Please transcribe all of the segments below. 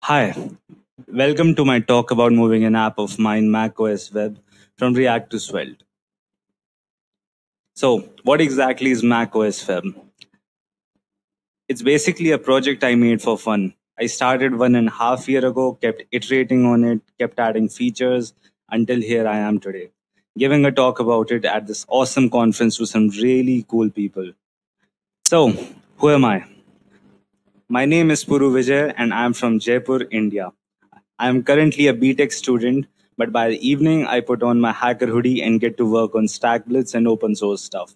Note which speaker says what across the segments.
Speaker 1: Hi, welcome to my talk about moving an app of mine, macOS Web, from React to Svelte. So, what exactly is macOS Web? It's basically a project I made for fun. I started 1.5 years ago, kept iterating on it, kept adding features until here I am today, giving a talk about it at this awesome conference to some really cool people. So, who am I? My name is Puru Vijay and I'm from Jaipur, India. I am currently a BTech student, but by the evening I put on my hacker hoodie and get to work on Stack Blitz and open source stuff.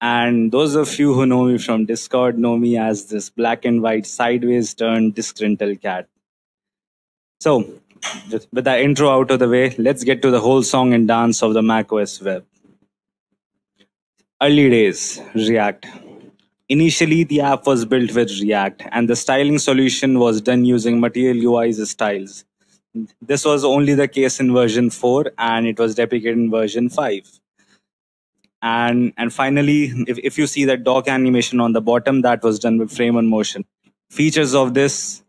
Speaker 1: And those of you who know me from Discord know me as this black and white sideways turned disgruntled cat. So, with that intro out of the way, let's get to the whole song and dance of the macOS web. Early days, React. Initially, the app was built with React, and the styling solution was done using Material UI's styles. This was only the case in version 4, and it was deprecated in version 5. And finally, if you see that dock animation on the bottom, that was done with frame on motion. Features of this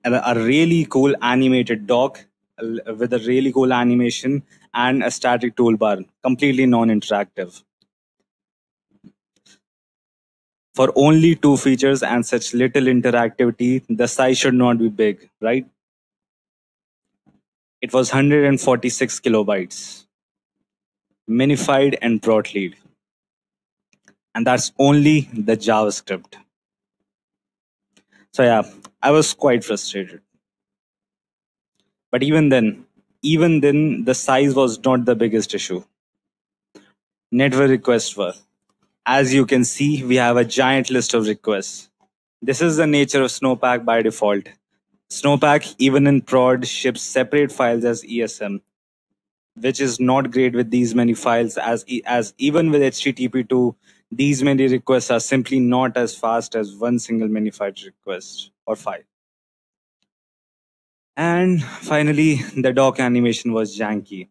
Speaker 1: are a really cool animated dock with a really cool animation and a static toolbar, completely non-interactive. For only two features and such little interactivity, the size should not be big, right? It was 146 kilobytes, minified and broadlead. And that's only the JavaScript. So yeah, I was quite frustrated. But even then, the size was not the biggest issue. Network requests were. As you can see, we have a giant list of requests. This is the nature of Snowpack by default. Snowpack, even in prod, ships separate files as ESM, which is not great with these many files, as even with HTTP2, these many requests are simply not as fast as one single minified request or file. And finally, the dock animation was janky.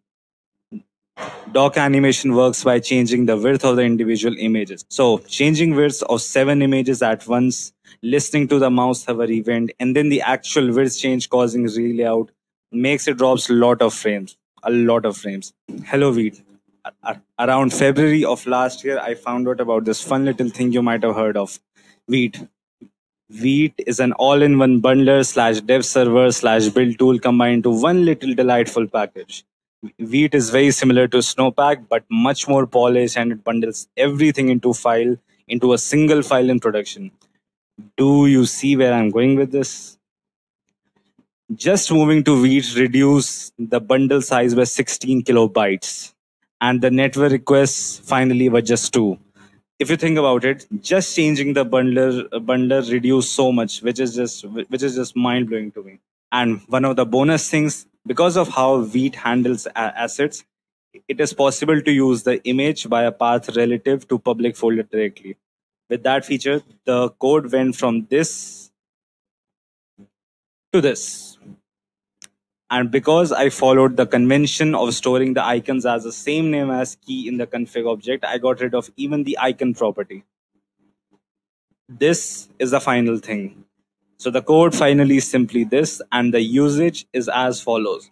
Speaker 1: Dock animation works by changing the width of the individual images. So changing widths of 7 images at once, listening to the mouse hover event, and then the actual width change causing relayout makes it drops a lot of frames. Hello, Veet. Around February of last year, I found out about this fun little thing you might have heard of, Veet. Veet is an all-in-one bundler slash dev server slash build tool combined to one little delightful package. Veet is very similar to Snowpack, but much more polished, and it bundles everything into a single file in production. Do you see where I'm going with this? Just moving to Veet reduce the bundle size by 16 kilobytes, and the network requests finally were just 2. If you think about it, just changing the bundler reduced so much, which is just mind blowing to me. And one of the bonus things, because of how Vite handles assets, it is possible to use the image by a path relative to public folder directly. With that feature, the code went from this to this. And because I followed the convention of storing the icons as the same name as key in the config object, I got rid of even the icon property. This is the final thing. So the code finally is simply this, and the usage is as follows.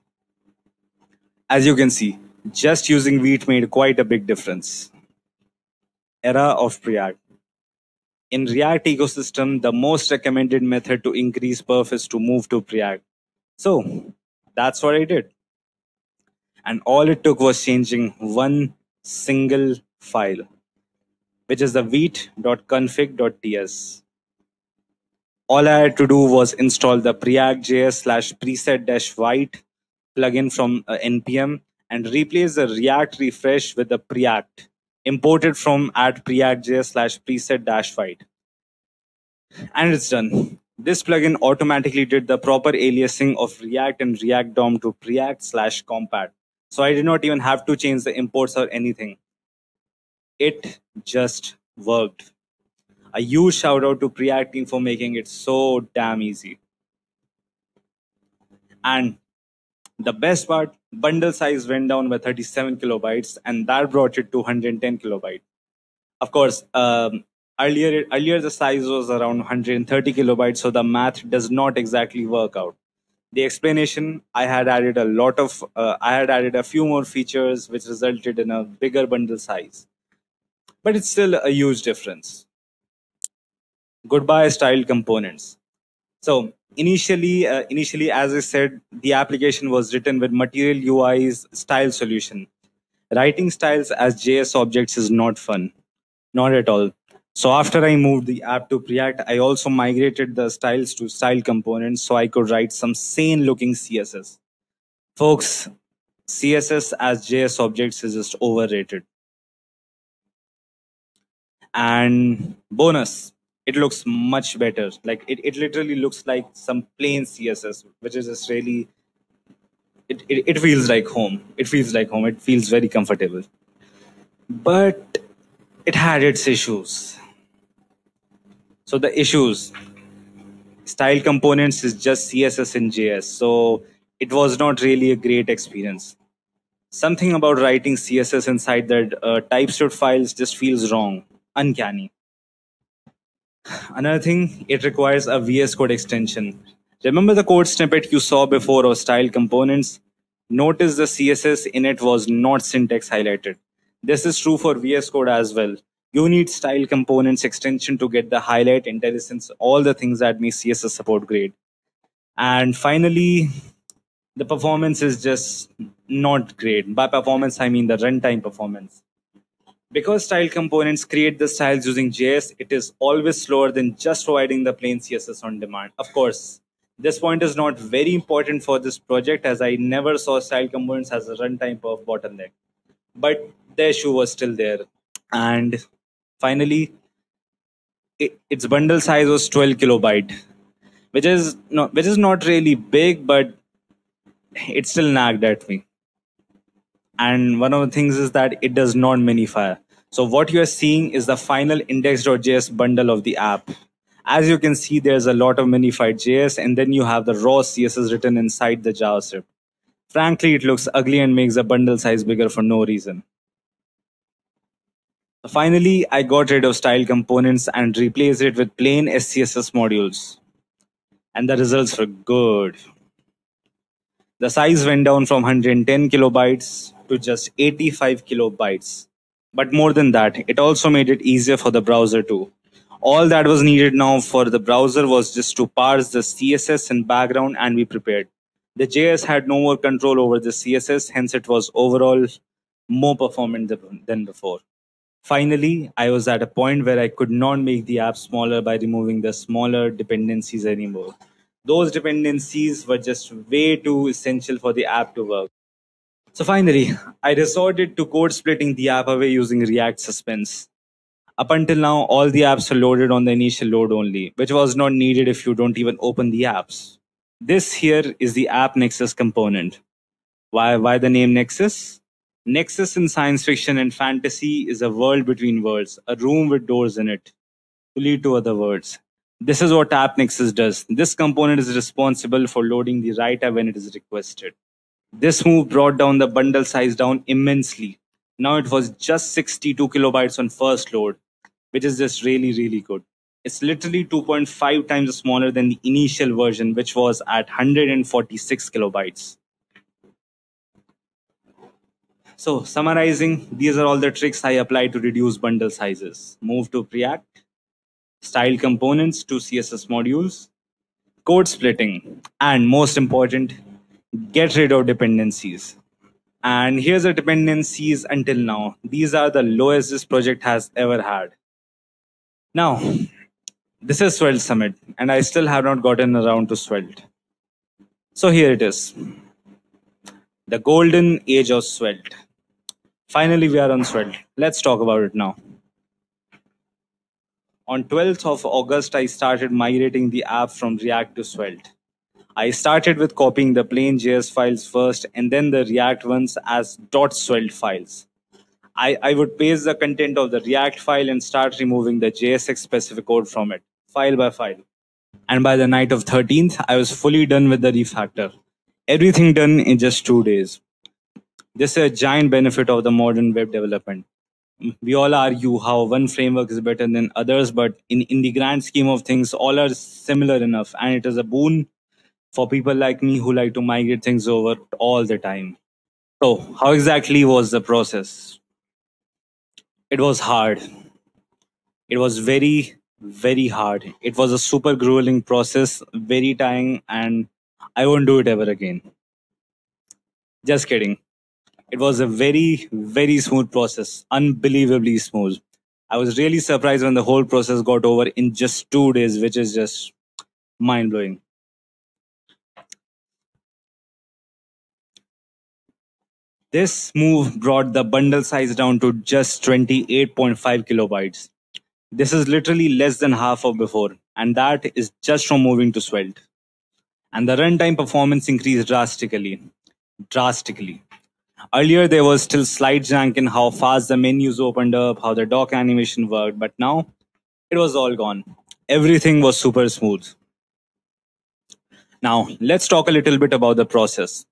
Speaker 1: As you can see, just using Vite made quite a big difference. Era of React. In React ecosystem, the most recommended method to increase perf is to move to React. So that's what I did. And all it took was changing one single file, which is the vite.config.ts. All I had to do was install the preact.js slash preset-vite plugin from npm and replace the React refresh with the preact imported from at preact.js slash preset-vite. And it's done. This plugin automatically did the proper aliasing of React and React DOM to preact slash compat. So I did not even have to change the imports or anything. It just worked. A huge shout out to Preact team for making it so damn easy. And the best part, bundle size went down by 37 kilobytes, and that brought it to 110 kilobytes. Of course, Earlier the size was around 130 kilobytes, so the math does not exactly work out. The explanation, I had added a few more features which resulted in a bigger bundle size, but it's still a huge difference. Goodbye style components. So initially, as I said, the application was written with Material UI's style solution. Writing styles as JS objects is not fun, not at all. So after I moved the app to Preact, I also migrated the styles to style components so I could write some sane looking CSS. Folks, CSS as JS objects is just overrated. And bonus, it looks much better. Like it literally looks like some plain CSS, which is just really it feels like home. It feels like home. It feels very comfortable. But it had its issues. So the issues, style components is just CSS in JS. So it was not really a great experience. Something about writing CSS inside that TypeScript files just feels wrong, uncanny. Another thing, it requires a VS Code extension. Remember the code snippet you saw before of style components? Notice the CSS in it was not syntax highlighted. This is true for VS Code as well. You need style components extension to get the highlight, intelligence, all the things that make CSS support great. And finally, the performance is just not great. By performance, I mean the runtime performance. Because style components create the styles using JS, it is always slower than just providing the plain CSS on demand. Of course, this point is not very important for this project as I never saw style components as a runtime of bottleneck. But the issue was still there. And finally, its bundle size was 12 kilobyte, which is not really big, but it still nagged at me. And one of the things is that it does not minify. So what you are seeing is the final index.js bundle of the app. As you can see, there's a lot of minified JS, and then you have the raw CSS written inside the JavaScript. Frankly, it looks ugly and makes the bundle size bigger for no reason. Finally, I got rid of style components and replaced it with plain SCSS modules. And the results were good. The size went down from 110 kilobytes to just 85 kilobytes. But more than that, it also made it easier for the browser too. All that was needed now for the browser was just to parse the CSS in background and be prepared. The JS had no more control over the CSS, hence it was overall more performant than before. Finally, I was at a point where I could not make the app smaller by removing the smaller dependencies anymore. Those dependencies were just way too essential for the app to work. So finally, I resorted to code splitting the app away using React Suspense. Up until now, all the apps are loaded on the initial load only, which was not needed if you don't even open the apps. This here is the app Nexus component. Why the name Nexus? Nexus in science fiction and fantasy is a world between worlds, a room with doors in it to lead to other worlds. This is what App Nexus does. This component is responsible for loading the writer when it is requested. This move brought down the bundle size down immensely. Now it was just 62 kilobytes on first load, which is just really, really good. It's literally 2.5 times smaller than the initial version, which was at 146 kilobytes. So summarizing, these are all the tricks I applied to reduce bundle sizes. Move to Preact, style components to CSS modules, code splitting, and most important, get rid of dependencies. And here's the dependencies until now. These are the lowest this project has ever had. Now, this is Svelte Summit, and I still have not gotten around to Svelte. So here it is. The golden age of Svelte. Finally, we are on Svelte. Let's talk about it now. On 12th of August, I started migrating the app from React to Svelte. I started with copying the plain JS files first and then the React ones as .svelte files. I would paste the content of the React file and start removing the JSX specific code from it, file by file. And by the night of 13th, I was fully done with the refactor. Everything done in just 2 days. This is a giant benefit of the modern web development. We all argue how one framework is better than others, but in the grand scheme of things, all are similar enough. And it is a boon for people like me who like to migrate things over all the time. So, how exactly was the process? It was hard. It was very, very hard. It was a super grueling process, very tiring, and I won't do it ever again. Just kidding. It was a very, very smooth process, unbelievably smooth. I was really surprised when the whole process got over in just 2 days, which is just mind blowing. This move brought the bundle size down to just 28.5 kilobytes. This is literally less than half of before, and that is just from moving to Svelte. And the runtime performance increased drastically. Drastically. Earlier, there was still slight jank in how fast the menus opened up, how the dock animation worked, but now it was all gone. Everything was super smooth. Now, let's talk a little bit about the process.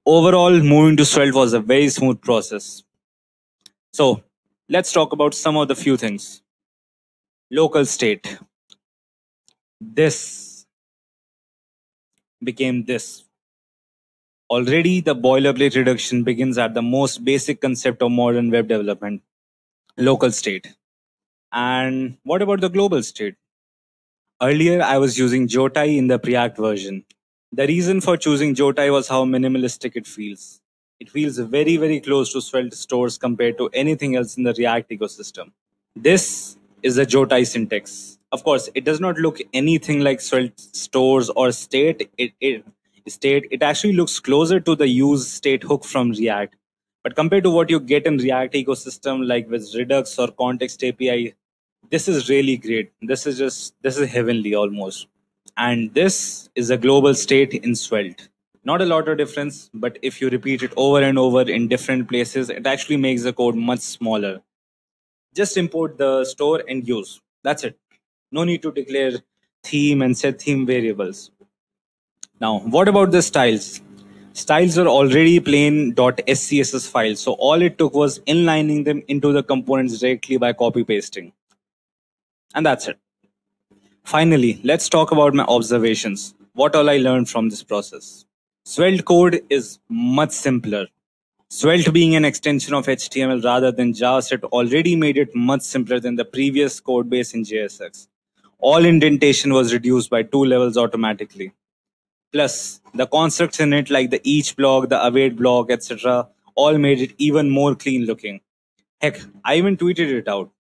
Speaker 1: Overall, moving to Svelte was a very smooth process. So, let's talk about some of the few things. Local state. This became this. Already, the boilerplate reduction begins at the most basic concept of modern web development, local state. And what about the global state? Earlier, I was using Jotai in the Preact version. The reason for choosing Jotai was how minimalistic it feels. It feels very, very close to Svelte stores compared to anything else in the React ecosystem. This is the Jotai syntax. Of course, it does not look anything like Svelte stores or state. It actually looks closer to the use state hook from React. But compared to what you get in React ecosystem, like with Redux or Context API, this is really great. This is heavenly almost. And this is a global state in Svelte. Not a lot of difference, but if you repeat it over and over in different places, it actually makes the code much smaller. Just import the store and use. That's it. No need to declare theme and set theme variables. Now, what about the styles? Styles are already plain .scss files, so all it took was inlining them into the components directly by copy pasting. And that's it. Finally, let's talk about my observations. What all I learned from this process. Svelte code is much simpler. Svelte being an extension of HTML rather than JavaScript already made it much simpler than the previous code base in JSX. All indentation was reduced by 2 levels automatically. Plus, the constructs in it like the each block, the await block, etc. all made it even more clean looking. Heck, I even tweeted it out.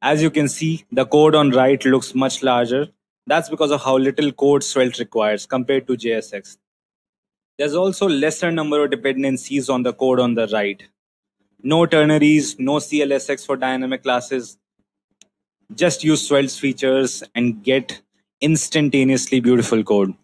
Speaker 1: As you can see, the code on right looks much larger. That's because of how little code Svelte requires compared to JSX. There's also lesser number of dependencies on the code on the right. No ternaries, no CLSX for dynamic classes. Just use Svelte's features and get instantaneously beautiful code.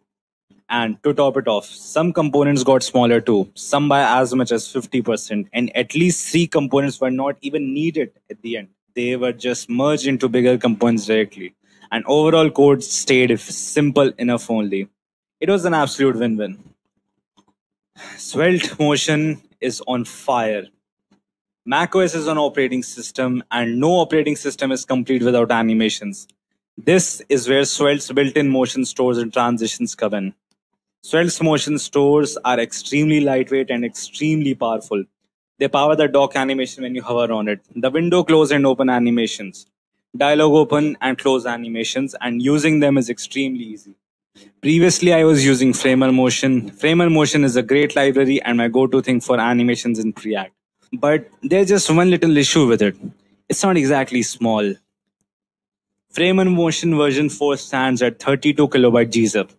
Speaker 1: And to top it off, some components got smaller too, some by as much as 50%, and at least 3 components were not even needed at the end. They were just merged into bigger components directly. And overall code stayed simple enough only. It was an absolute win-win. Svelte Motion is on fire. macOS is an operating system, and no operating system is complete without animations. This is where Svelte's built-in motion stores and transitions come in. Svelte's motion stores are extremely lightweight and extremely powerful. They power the dock animation when you hover on it, the window close and open animations, dialog open and close animations, and using them is extremely easy. Previously, I was using Framer Motion. Framer Motion is a great library and my go-to thing for animations in Preact. But there's just one little issue with it. It's not exactly small. Framer Motion version 4 stands at 32 kilobyte gzip.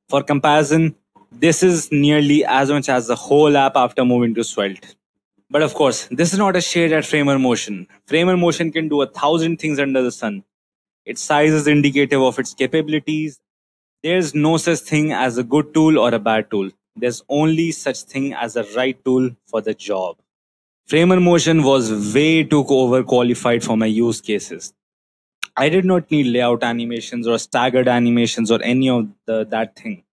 Speaker 1: For comparison, this is nearly as much as the whole app after moving to Svelte. But of course, this is not a shade at Framer Motion. Framer Motion can do 1,000 things under the sun. Its size is indicative of its capabilities. There's no such thing as a good tool or a bad tool. There's only such thing as a right tool for the job. Framer Motion was way too overqualified for my use cases. I did not need layout animations or staggered animations or any of that thing.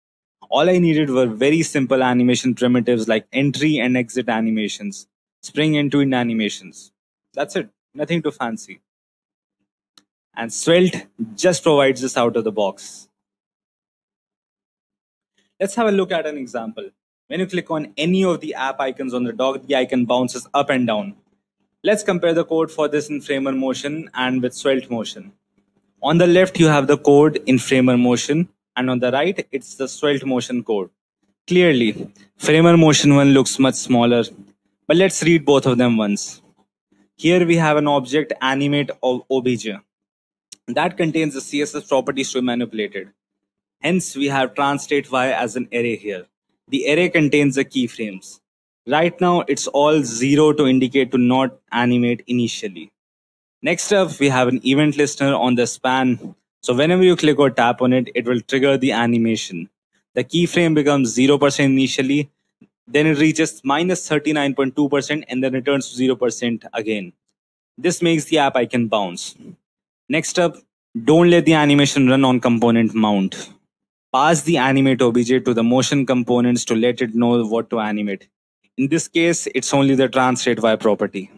Speaker 1: All I needed were very simple animation primitives like entry and exit animations, spring and tween animations. That's it. Nothing too fancy. And Svelte just provides this out of the box. Let's have a look at an example. When you click on any of the app icons on the dock, the icon bounces up and down. Let's compare the code for this in Framer motion and with Svelte motion. On the left, you have the code in Framer motion, and on the right, it's the Svelte motion code. Clearly, Framer motion 1 looks much smaller, but let's read both of them once. Here we have an object animate obj that contains the CSS properties to be manipulated. Hence, we have translate y as an array here. The array contains the keyframes. Right now, it's all 0 to indicate to not animate initially. Next up, we have an event listener on the span. So whenever you click or tap on it, it will trigger the animation. The keyframe becomes 0% initially, then it reaches minus 39.2% and then returns to 0% again. This makes the app icon bounce. Next up, don't let the animation run on component mount. Pass the animate obj to the motion components to let it know what to animate. In this case, it's only the translate y property.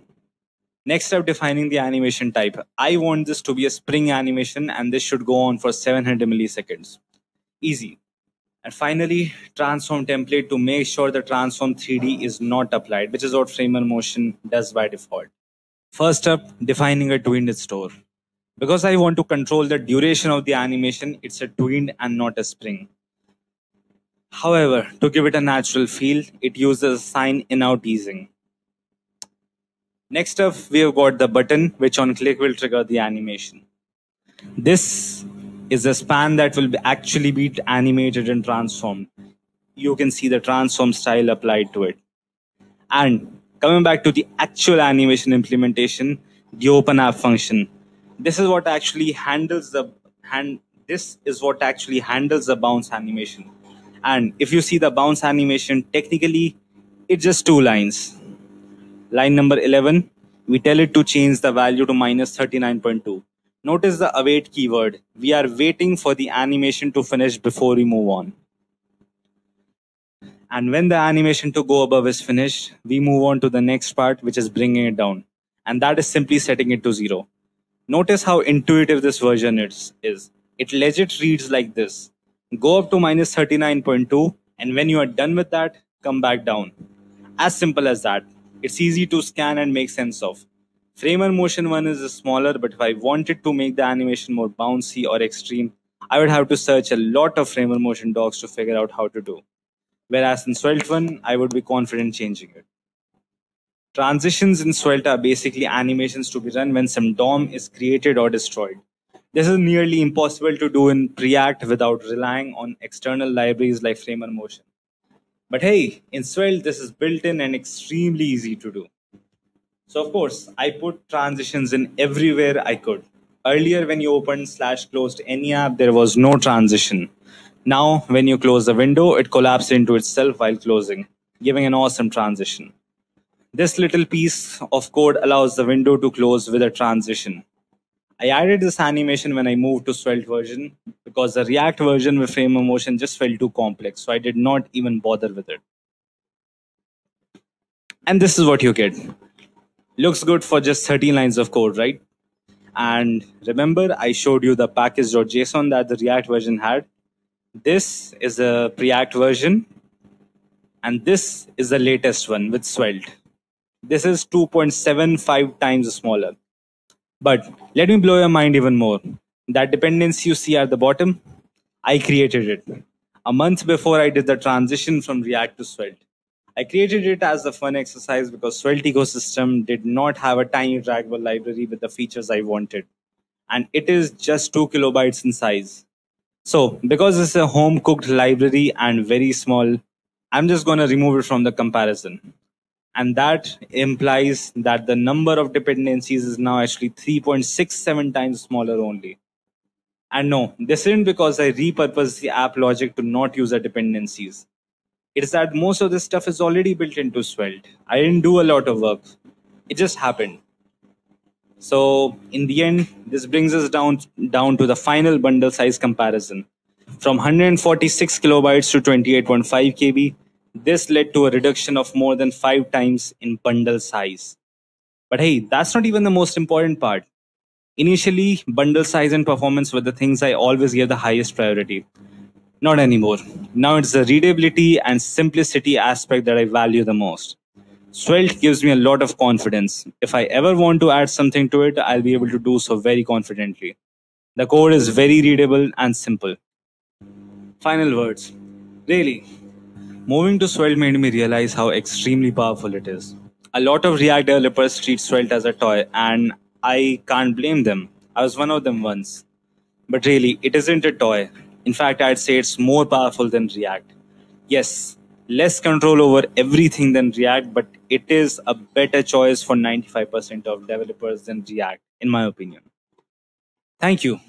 Speaker 1: Next up, defining the animation type. I want this to be a spring animation and this should go on for 700 milliseconds. Easy. And finally, transform template to make sure the transform 3D is not applied, which is what Framer motion does by default. First up, defining a tweened store. Because I want to control the duration of the animation, it's a tweened and not a spring. However, to give it a natural feel, it uses sign in-out easing. Next up, we have got the button, which on click will trigger the animation. This is a span that will actually be animated and transformed. You can see the transform style applied to it. And coming back to the actual animation implementation, the open app function. This is what actually handles the bounce animation. And if you see the bounce animation, technically, it's just 2 lines. Line number 11, we tell it to change the value to minus 39.2. Notice the await keyword. We are waiting for the animation to finish before we move on. And when the animation to go above is finished, we move on to the next part, which is bringing it down. And that is simply setting it to 0. Notice how intuitive this version is. It legit reads like this. Go up to minus 39.2, and when you are done with that, come back down. As simple as that. It's easy to scan and make sense of. Framer motion 1 is smaller, but if I wanted to make the animation more bouncy or extreme, I would have to search a lot of Framer motion docs to figure out how to do. Whereas in Svelte 1, I would be confident changing it. Transitions in Svelte are basically animations to be run when some DOM is created or destroyed. This is nearly impossible to do in Preact without relying on external libraries like Framer motion. But hey, in Svelte, this is built in and extremely easy to do. So of course, I put transitions in everywhere I could. Earlier, when you opened / closed any app, there was no transition. Now, when you close the window, it collapses into itself while closing, giving an awesome transition. This little piece of code allows the window to close with a transition. I added this animation when I moved to Svelte version because the React version with Framer motion just felt too complex, so I did not even bother with it. And this is what you get. Looks good for just 13 lines of code, right? And remember, I showed you the package.json that the React version had. This is a Preact version, and this is the latest one with Svelte. This is 2.75 times smaller. But let me blow your mind even more. That dependency you see at the bottom, I created it. A month before I did the transition from React to Svelte. I created it as a fun exercise because Svelte ecosystem did not have a tiny draggable library with the features I wanted. And it is just 2 kilobytes in size. So because it's a home cooked library and very small, I'm just going to remove it from the comparison. And that implies that the number of dependencies is now actually 3.67 times smaller only. And no, this isn't because I repurposed the app logic to not use the dependencies. It's that most of this stuff is already built into Svelte. I didn't do a lot of work. It just happened. So in the end, this brings us down to the final bundle size comparison. From 146 kilobytes to 28.5 KB, this led to a reduction of more than 5 times in bundle size. But hey, that's not even the most important part. Initially, bundle size and performance were the things I always gave the highest priority. Not anymore. Now it's the readability and simplicity aspect that I value the most. Svelte gives me a lot of confidence. If I ever want to add something to it, I'll be able to do so very confidently. The code is very readable and simple. Final words. Really, moving to Svelte made me realize how extremely powerful it is. A lot of React developers treat Svelte as a toy, and I can't blame them. I was one of them once. But really, it isn't a toy. In fact, I'd say it's more powerful than React. Yes, less control over everything than React, but it is a better choice for 95% of developers than React, in my opinion. Thank you.